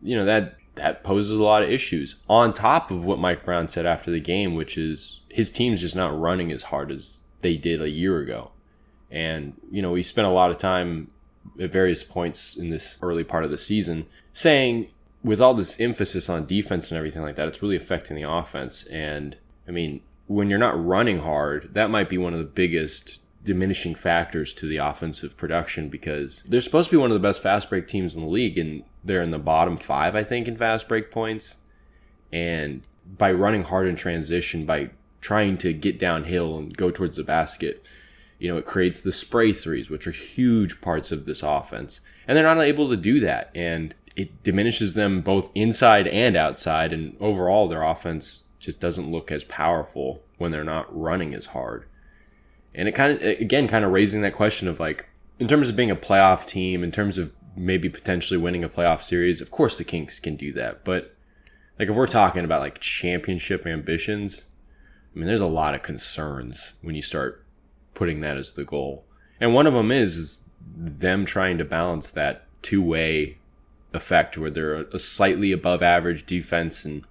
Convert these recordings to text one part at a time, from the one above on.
that poses a lot of issues on top of what Mike Brown said after the game, which is his team's just not running as hard as they did a year ago. And, we spent a lot of time at various points in this early part of the season saying with all this emphasis on defense and everything like that, it's really affecting the offense. And I mean, when you're not running hard, that might be one of the biggest diminishing factors to the offensive production, because they're supposed to be one of the best fast break teams in the league, and they're in the bottom 5, I think, in fast break points. And by running hard in transition, by trying to get downhill and go towards the basket, it creates the spray threes, which are huge parts of this offense. And they're not able to do that. And it diminishes them both inside and outside. And overall, their offense just doesn't look as powerful when they're not running as hard. And it kind of raising that question of like, in terms of being a playoff team, in terms of maybe potentially winning a playoff series, of course the Kings can do that. But like if we're talking about like championship ambitions, I mean, there's a lot of concerns when you start putting that as the goal. And one of them is them trying to balance that two-way effect where they're a slightly above average defense and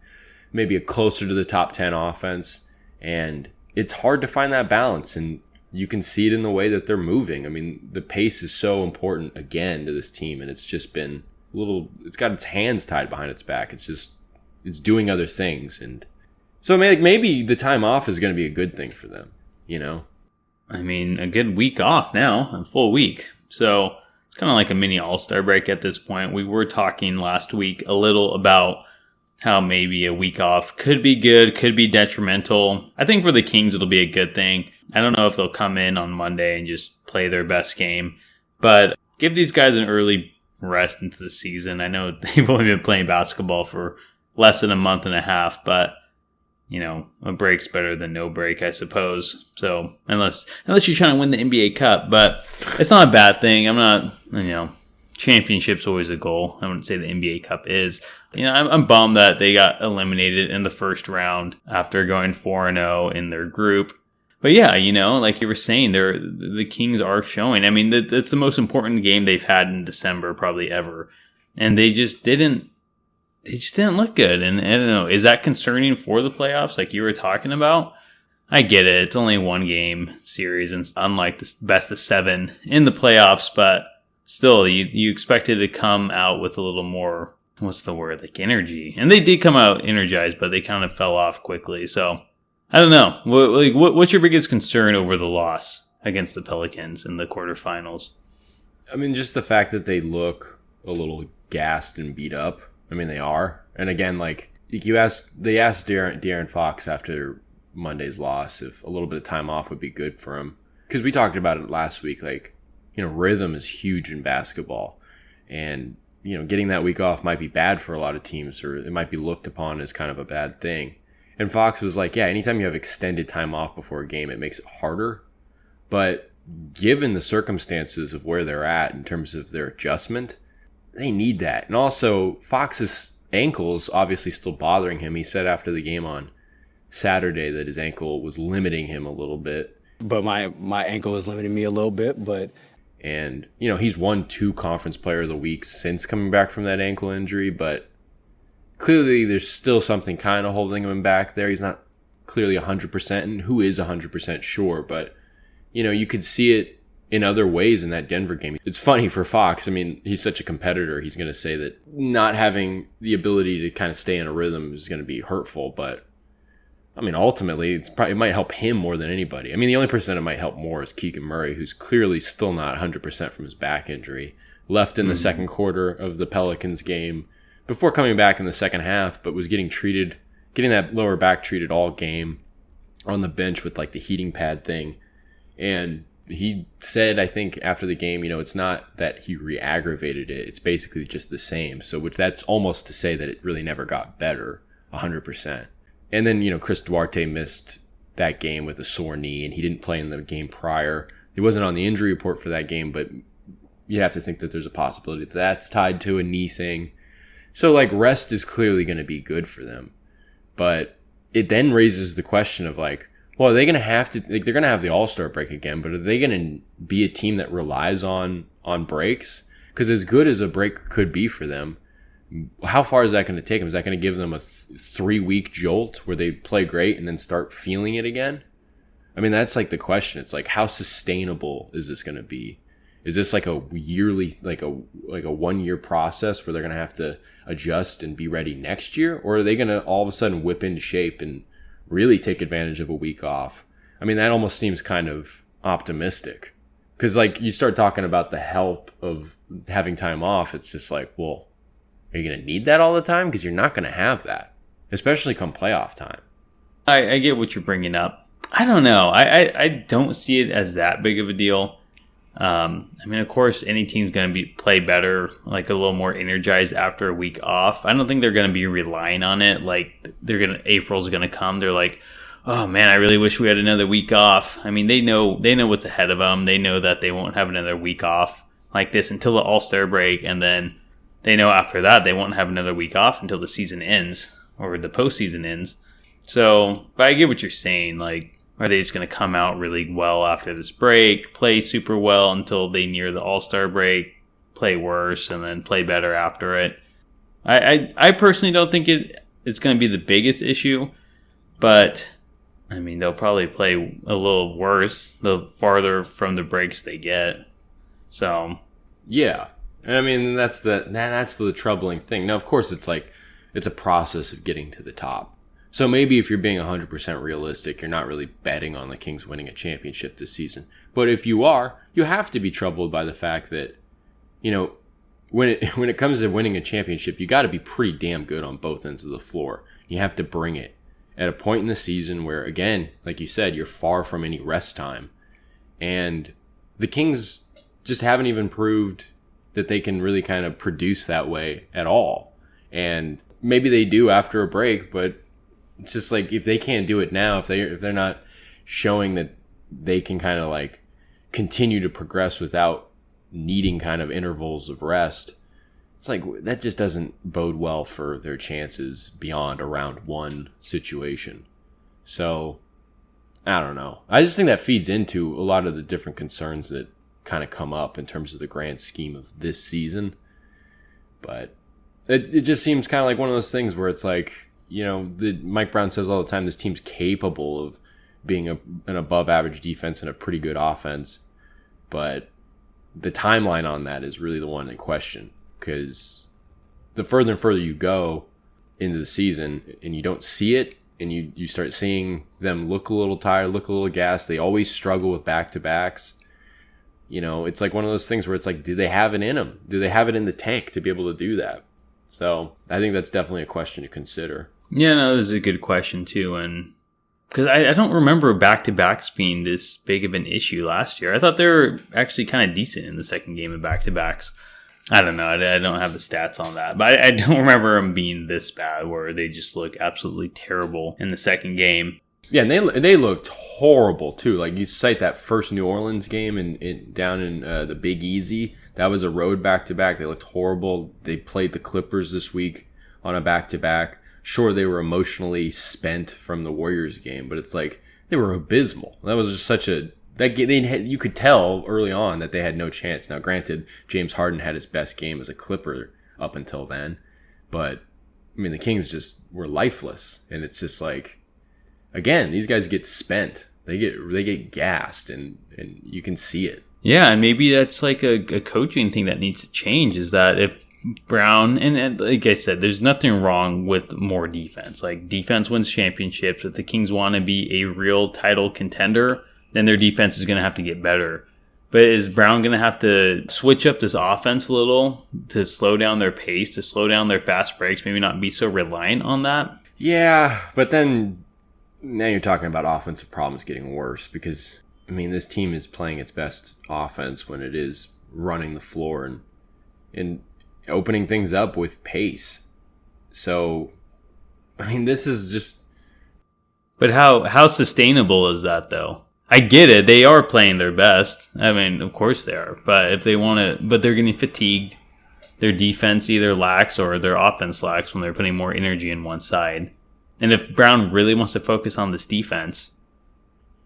maybe a closer to the top 10 offense. And it's hard to find that balance, and you can see it in the way that they're moving. I mean, the pace is so important again to this team, and it's just been it's got its hands tied behind its back. It's doing other things. And so maybe the time off is going to be a good thing for them, I mean, a good week off now, a full week. So it's kind of like a mini all-star break at this point. We were talking last week a little about how maybe a week off could be good, could be detrimental. I think for the Kings, it'll be a good thing. I don't know if they'll come in on Monday and just play their best game, but give these guys an early rest into the season. I know they've only been playing basketball for less than a month and a half, but a break's better than no break, I suppose. So unless you're trying to win the NBA Cup, but it's not a bad thing. I'm not, championship's always a goal. I wouldn't say the NBA Cup is. I'm bummed that they got eliminated in the first round after going 4-0 in their group. But yeah, like you were saying, the Kings are showing. I mean, that's the most important game they've had in December probably ever. And they just didn't look good. And I don't know, is that concerning for the playoffs like you were talking about? I get it. It's only one game series, and unlike the best of 7 in the playoffs, but still, you expected to come out with a little more, what's the word, like energy. And they did come out energized, but they kind of fell off quickly. So, I don't know. What's your biggest concern over the loss against the Pelicans in the quarterfinals? I mean, just the fact that they look a little gassed and beat up. I mean, they are. And again, like they asked De'Aaron Fox after Monday's loss if a little bit of time off would be good for him. Because we talked about it last week, like, rhythm is huge in basketball. And, getting that week off might be bad for a lot of teams, or it might be looked upon as kind of a bad thing. And Fox was like, yeah, anytime you have extended time off before a game, it makes it harder. But given the circumstances of where they're at in terms of their adjustment, they need that. And also, Fox's ankle is obviously still bothering him. He said after the game on Saturday that his ankle was limiting him a little bit. But my ankle is limiting me a little bit, but... And, he's won 2 Conference Player of the Week since coming back from that ankle injury, but clearly there's still something kind of holding him back there. He's not clearly 100%, and who is 100% sure, but, you could see it in other ways in that Denver game. It's funny for Fox. I mean, he's such a competitor. He's going to say that not having the ability to kind of stay in a rhythm is going to be hurtful, but I mean, ultimately, it might help him more than anybody. I mean, the only person it might help more is Keegan Murray, who's clearly still not 100% from his back injury. Left in the second quarter of the Pelicans game before coming back in the second half, but was getting that lower back treated all game on the bench with like the heating pad thing. And he said, I think after the game, it's not that he re-aggravated it. It's basically just the same. So that's almost to say that it really never got better 100%. And then, Chris Duarte missed that game with a sore knee, and he didn't play in the game prior. He wasn't on the injury report for that game, but you have to think that there's a possibility that that's tied to a knee thing. So, like, rest is clearly going to be good for them. But it then raises the question of, like, well, are they going to have to, like, they're going to have the All-Star break again, but are they going to be a team that relies on breaks? Because as good as a break could be for them, how far is that going to take them? Is that going to give them a 3-week jolt where they play great and then start feeling it again? I mean, that's like the question. It's like, how sustainable is this going to be? Is this like a yearly, like a 1-year process where they're going to have to adjust and be ready next year? Or are they going to all of a sudden whip into shape and really take advantage of a week off? I mean, that almost seems kind of optimistic. Because like you start talking about the help of having time off, it's just like, well, are you going to need that all the time? Because you're not going to have that, especially come playoff time. I get what you're bringing up. I don't know. I don't see it as that big of a deal. I mean, of course, any team's going to play better, like a little more energized after a week off. I don't think they're going to be relying on it. Like April's going to come. They're like, oh man, I really wish we had another week off. I mean, they know what's ahead of them. They know that they won't have another week off like this until the All-Star break, and then they know after that they won't have another week off until the season ends or the postseason ends. So, but I get what you're saying. Like, are they just going to come out really well after this break, play super well until they near the All-Star break, play worse, and then play better after it? I personally don't think it's going to be the biggest issue, but I mean, they'll probably play a little worse the farther from the breaks they get. So, yeah. I mean, that's the troubling thing. Now, of course, it's a process of getting to the top. So maybe if you're being 100% realistic, you're not really betting on the Kings winning a championship this season. But if you are, you have to be troubled by the fact that, you know, when it comes to winning a championship, you got to be pretty damn good on both ends of the floor. You have to bring it at a point in the season where, again, like you said, you're far from any rest time. And the Kings just haven't even proved that they can really kind of produce that way at all. And maybe they do after a break, but it's just like, if they can't do it now, if they're not showing that they can kind of like continue to progress without needing kind of intervals of rest, it's like that just doesn't bode well for their chances beyond a round 1 situation. So I don't know. I just think that feeds into a lot of the different concerns that kind of come up in terms of the grand scheme of this season. But it just seems kind of like one of those things where it's like, you know, Mike Brown says all the time, this team's capable of being an above average defense and a pretty good offense. But the timeline on that is really the one in question, because the further and further you go into the season and you don't see it, and you start seeing them look a little tired, look a little gassed. They always struggle with back-to-backs. You know, it's like one of those things where it's like, do they have it in them? Do they have it in the tank to be able to do that? So I think that's definitely a question to consider. Yeah, no, this is a good question too. And because I don't remember back-to-backs being this big of an issue last year. I thought they were actually kind of decent in the second game of back-to-backs. I don't know. I don't have the stats on that. But I don't remember them being this bad where they just look absolutely terrible in the second game. Yeah, and they looked horrible too. Like, you cite that first New Orleans game down in the Big Easy. That was a road back-to-back. They looked horrible. They played the Clippers this week on a back-to-back. Sure, they were emotionally spent from the Warriors game, but it's like they were abysmal. That was just such a you could tell early on that they had no chance. Now, granted, James Harden had his best game as a Clipper up until then, but I mean, the Kings just were lifeless, and it's just like, again, these guys get spent. They get gassed, and you can see it. Yeah, and maybe that's like a coaching thing that needs to change, is that if Brown, and like I said, there's nothing wrong with more defense. Like, defense wins championships. If the Kings want to be a real title contender, then their defense is going to have to get better. But is Brown going to have to switch up this offense a little to slow down their pace, to slow down their fast breaks, maybe not be so reliant on that? Yeah, but then now you're talking about offensive problems getting worse, because, I mean, this team is playing its best offense when it is running the floor and opening things up with pace. So, I mean, this is just... But how sustainable is that, though? I get it. They are playing their best. I mean, of course they are. But if they want to... But they're getting fatigued. Their defense either lacks or their offense lacks when they're putting more energy in one side. And if Brown really wants to focus on this defense,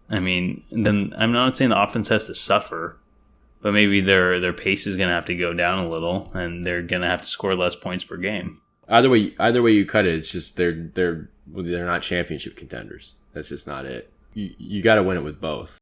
I mean, then I'm not saying the offense has to suffer. but maybe their pace is going to have to go down a little, and they're going to have to score less points per game. Either way you cut it, it's just they're not championship contenders. That's just not it. You got to win it with both.